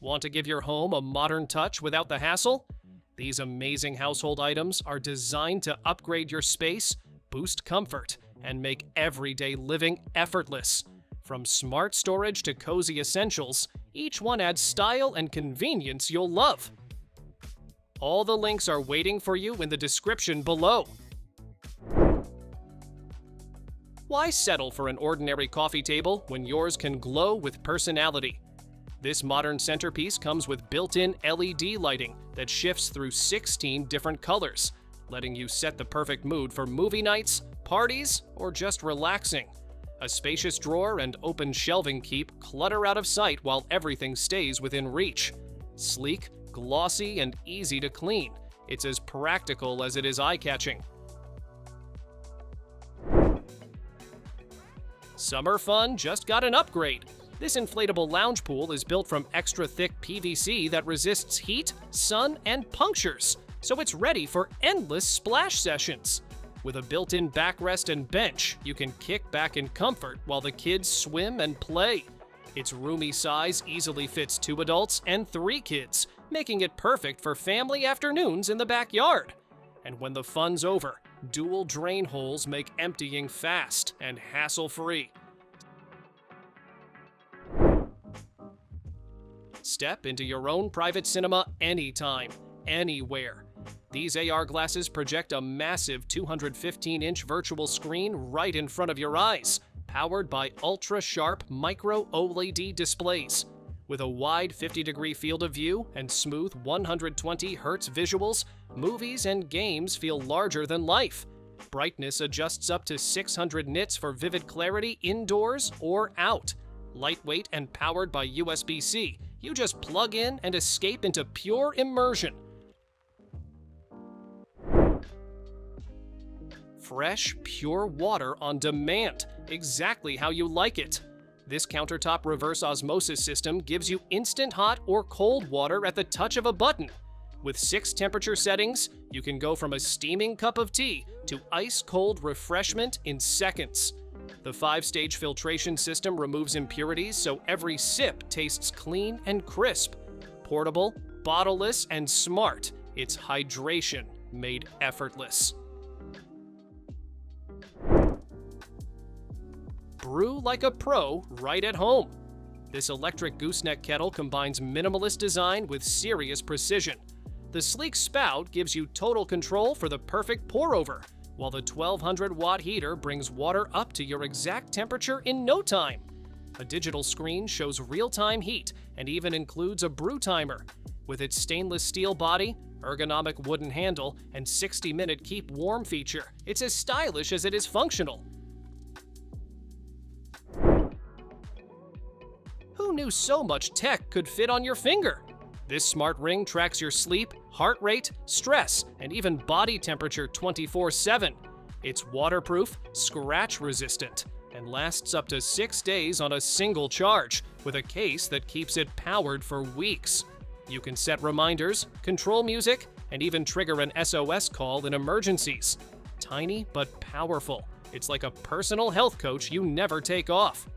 Want to give your home a modern touch without the hassle? These amazing household items are designed to upgrade your space, boost comfort, and make everyday living effortless. From smart storage to cozy essentials, each one adds style and convenience you'll love. All the links are waiting for you in the description below. Why settle for an ordinary coffee table when yours can glow with personality? This modern centerpiece comes with built-in LED lighting that shifts through 16 different colors, letting you set the perfect mood for movie nights, parties, or just relaxing. A spacious drawer and open shelving keep clutter out of sight while everything stays within reach. Sleek, glossy, and easy to clean, it's as practical as it is eye-catching. Summer fun just got an upgrade. This inflatable lounge pool is built from extra thick PVC that resists heat, sun, and punctures, so it's ready for endless splash sessions. With a built-in backrest and bench, you can kick back in comfort while the kids swim and play. Its roomy size easily fits 2 adults and 3 kids, making it perfect for family afternoons in the backyard. And when the fun's over, dual drain holes make emptying fast and hassle-free. Step into your own private cinema anytime, anywhere. These AR glasses project a massive 215-inch virtual screen right in front of your eyes, powered by ultra-sharp micro OLED displays. With a wide 50-degree field of view and smooth 120 Hz visuals, movies and games feel larger than life. Brightness adjusts up to 600 nits for vivid clarity indoors or out. Lightweight and powered by USB-C, you just plug in and escape into pure immersion. Fresh, pure water on demand, exactly how you like it. This countertop reverse osmosis system gives you instant hot or cold water at the touch of a button. With 6 temperature settings, you can go from a steaming cup of tea to ice-cold refreshment in seconds. The 5-stage filtration system removes impurities so every sip tastes clean and crisp. Portable, bottleless, and smart, it's hydration made effortless. Brew like a pro right at home. This electric gooseneck kettle combines minimalist design with serious precision. The sleek spout gives you total control for the perfect pour-over, while the 1200-watt heater brings water up to your exact temperature in no time. A digital screen shows real-time heat and even includes a brew timer. With its stainless steel body, ergonomic wooden handle, and 60-minute keep warm feature, it's as stylish as it is functional. Who knew so much tech could fit on your finger? This smart ring tracks your sleep, heart rate, stress, and even body temperature 24/7. It's waterproof, scratch-resistant, and lasts up to 6 days on a single charge, with a case that keeps it powered for weeks. You can set reminders, control music, and even trigger an SOS call in emergencies. Tiny but powerful, it's like a personal health coach you never take off.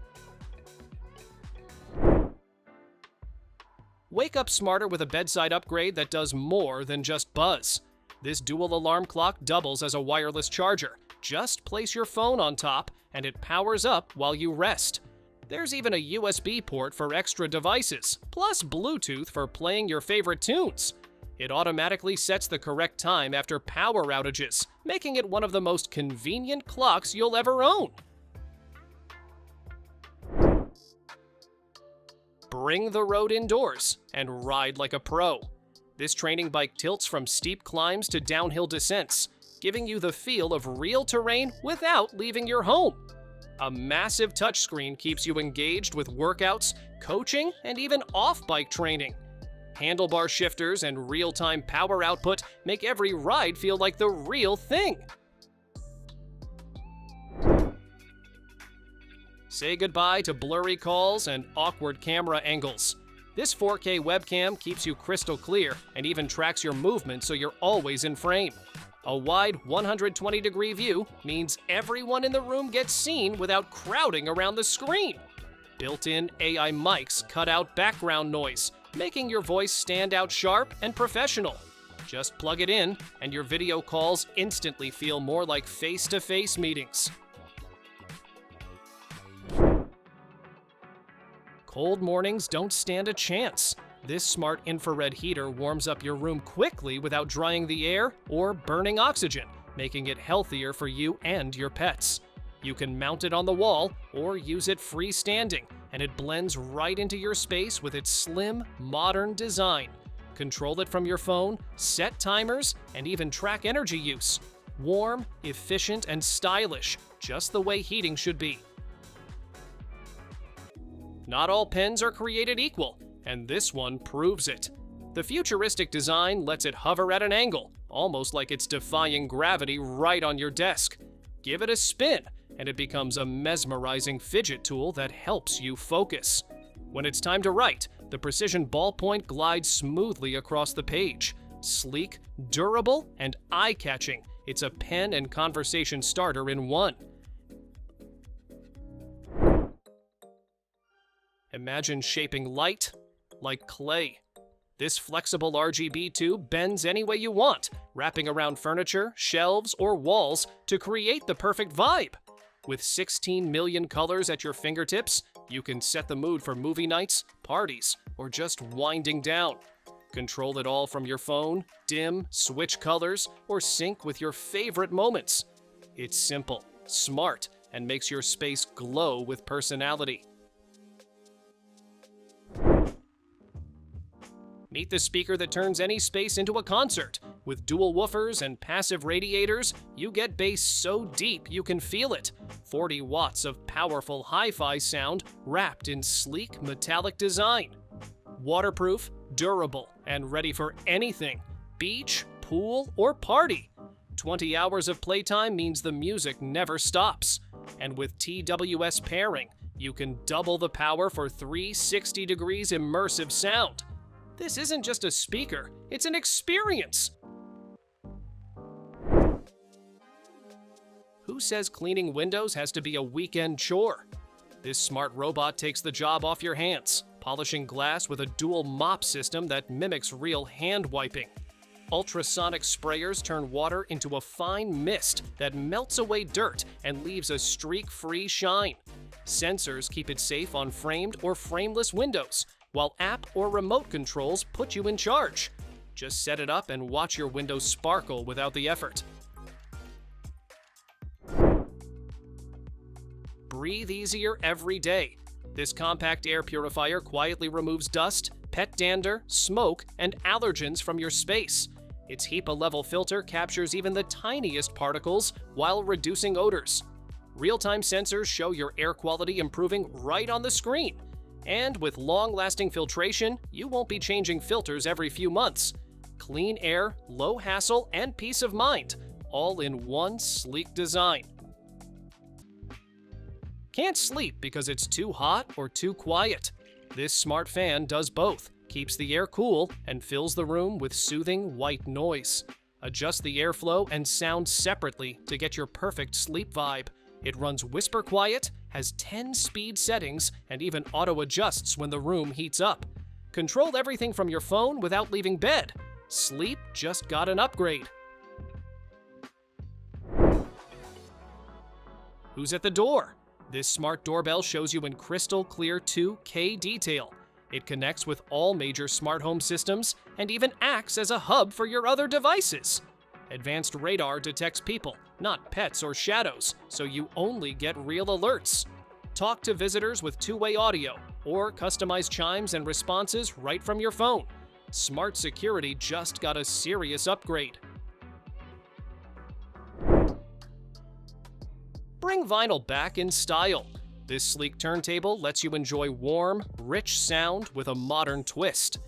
Wake up smarter with a bedside upgrade that does more than just buzz. This dual alarm clock doubles as a wireless charger. Just place your phone on top and it powers up while you rest. There's even a USB port for extra devices, plus Bluetooth for playing your favorite tunes. It automatically sets the correct time after power outages, making it one of the most convenient clocks you'll ever own. Bring the road indoors and ride like a pro. This training bike tilts from steep climbs to downhill descents, giving you the feel of real terrain without leaving your home. A massive touchscreen keeps you engaged with workouts, coaching, and even off-bike training. Handlebar shifters and real-time power output make every ride feel like the real thing. Say goodbye to blurry calls and awkward camera angles. This 4K webcam keeps you crystal clear and even tracks your movement so you're always in frame. A wide 120-degree view means everyone in the room gets seen without crowding around the screen. Built-in AI mics cut out background noise, making your voice stand out sharp and professional. Just plug it in, and your video calls instantly feel more like face-to-face meetings. Cold mornings don't stand a chance. This smart infrared heater warms up your room quickly without drying the air or burning oxygen, making it healthier for you and your pets. You can mount it on the wall or use it freestanding, and it blends right into your space with its slim, modern design. Control it from your phone, set timers, and even track energy use. Warm, efficient, and stylish, just the way heating should be. Not all pens are created equal, and this one proves it. The futuristic design lets it hover at an angle, almost like it's defying gravity right on your desk. Give it a spin, and it becomes a mesmerizing fidget tool that helps you focus. When it's time to write, the precision ballpoint glides smoothly across the page. Sleek, durable, and eye-catching, it's a pen and conversation starter in one. Imagine shaping light like clay. This flexible RGB tube bends any way you want, wrapping around furniture, shelves, or walls to create the perfect vibe. With 16 million colors at your fingertips, you can set the mood for movie nights, parties, or just winding down. Control it all from your phone, dim, switch colors, or sync with your favorite moments. It's simple, smart, and makes your space glow with personality. Meet the speaker that turns any space into a concert. With dual woofers and passive radiators, you get bass so deep you can feel it. 40 watts of powerful hi-fi sound wrapped in sleek metallic design. Waterproof, durable, and ready for anything. Beach, pool, or party. 20 hours of playtime means the music never stops. And with TWS pairing, you can double the power for 360 degrees immersive sound. This isn't just a speaker, it's an experience. Who says cleaning windows has to be a weekend chore? This smart robot takes the job off your hands, polishing glass with a dual mop system that mimics real hand wiping. Ultrasonic sprayers turn water into a fine mist that melts away dirt and leaves a streak-free shine. Sensors keep it safe on framed or frameless windows, while app or remote controls put you in charge. Just set it up and watch your windows sparkle without the effort. Breathe easier every day. This compact air purifier quietly removes dust, pet dander, smoke, and allergens from your space. Its HEPA-level filter captures even the tiniest particles while reducing odors. Real-time sensors show your air quality improving right on the screen. And with long-lasting filtration, you won't be changing filters every few months. Clean air, low hassle, and peace of mind, all in one sleek design. Can't sleep because it's too hot or too quiet? This smart fan does both, keeps the air cool, and fills the room with soothing white noise. Adjust the airflow and sound separately to get your perfect sleep vibe. It runs whisper quiet, has 10 speed settings, and even auto-adjusts when the room heats up. Control everything from your phone without leaving bed. Sleep just got an upgrade. Who's at the door? This smart doorbell shows you in crystal clear 2K detail. It connects with all major smart home systems and even acts as a hub for your other devices. Advanced radar detects people, not pets or shadows, so you only get real alerts. Talk to visitors with two-way audio, or customize chimes and responses right from your phone. Smart security just got a serious upgrade. Bring vinyl back in style. This sleek turntable lets you enjoy warm, rich sound with a modern twist.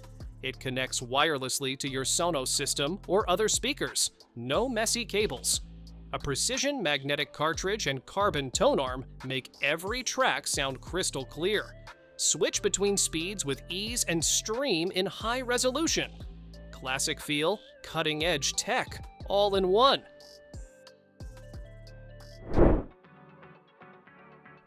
It connects wirelessly to your Sonos system or other speakers. No messy cables. A precision magnetic cartridge and carbon tone arm make every track sound crystal clear. Switch between speeds with ease and stream in high resolution. Classic feel, cutting-edge tech, all in one.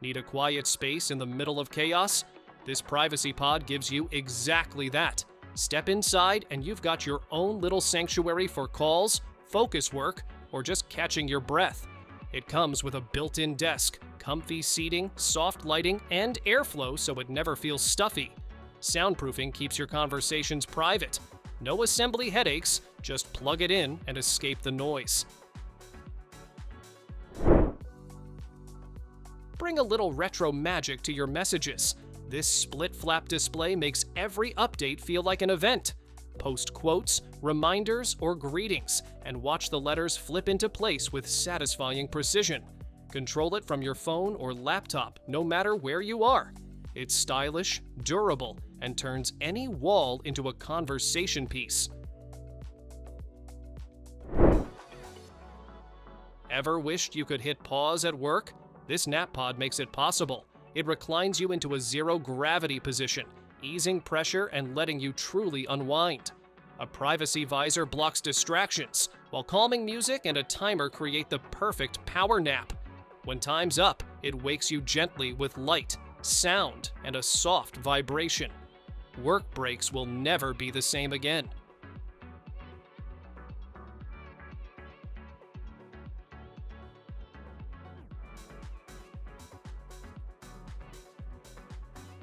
Need a quiet space in the middle of chaos? This privacy pod gives you exactly that. Step inside and you've got your own little sanctuary for calls, focus work, or just catching your breath. It comes with a built-in desk, comfy seating, soft lighting, and airflow so it never feels stuffy. Soundproofing keeps your conversations private. No assembly headaches, just plug it in and escape the noise. Bring a little retro magic to your messages. This split-flap display makes every update feel like an event. Post quotes, reminders, or greetings, and watch the letters flip into place with satisfying precision. Control it from your phone or laptop, no matter where you are. It's stylish, durable, and turns any wall into a conversation piece. Ever wished you could hit pause at work? This nap pod makes it possible. It reclines you into a zero-gravity position, easing pressure and letting you truly unwind. A privacy visor blocks distractions, while calming music and a timer create the perfect power nap. When time's up, it wakes you gently with light, sound, and a soft vibration. Work breaks will never be the same again.